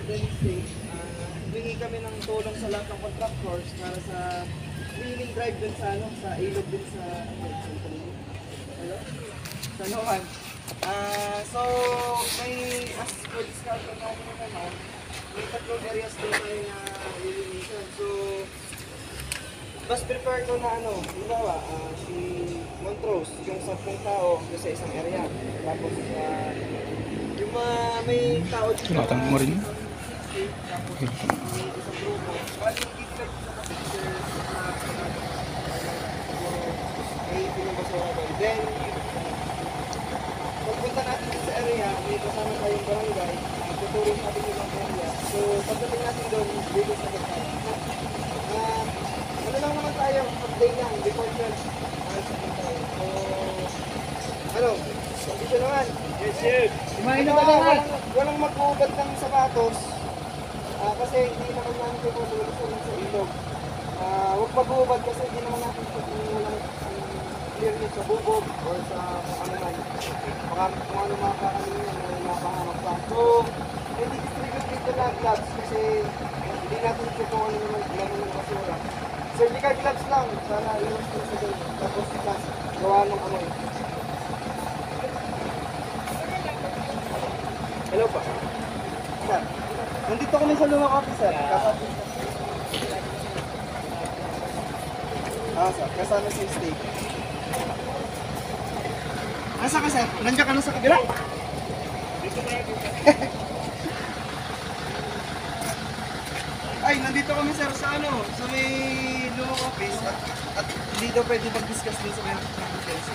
Independence Day, humingi kami ng tulong sa lahat ng contractors para sa cleaning drive dun sa, ano, sa ilog dun sa, hello? Sa Lohan. So, may as for discussion namin naman, may tatlong areas din tayo na illumination. So, mas prepare ko na ano, halimbawa, si Montrose, yung 10 tao doon sa isang area. Tapos, yung mga may tao dito na Tumatang mo rin. tapos may isang grupo. Bali, i-flex sa picture may pinabasura doon. Then, pagpunta natin sa area, may kasama tayong barangay, tuturin natin yung mga area. So, pagdating natin doon, dito sa tayo. Ano lang naman tayo, update lang, before 12. So, ano, condition naman. Yes, sir. Kumain na ba naman? Walang mag-uubad ng sapatos. Kasi hindi naman namin ito solution sa ilog. Huwag mag-uubad kasi hindi naman natin ito kung walang clearness sa bubog or sa ano man. Baka kung ano makakaano yun, may mapangamak pa. So, hindi distribute dito na gloves kasi hindi natin ito kung ano naman laman ng basura. Surgical gloves lang, sana iwas ko sa doon. Tapos plus, gawa ng amoy. Hello pa. Sir, nandito kami sa lumang office, sir. Sir, kasama si Steve. Asa ka, sir? Nandiyan ka na sa kabila? Ay, nandito kami, sir, sa ano, sa may lumang office. At hindi daw pwede mag-discuss din sa mga office.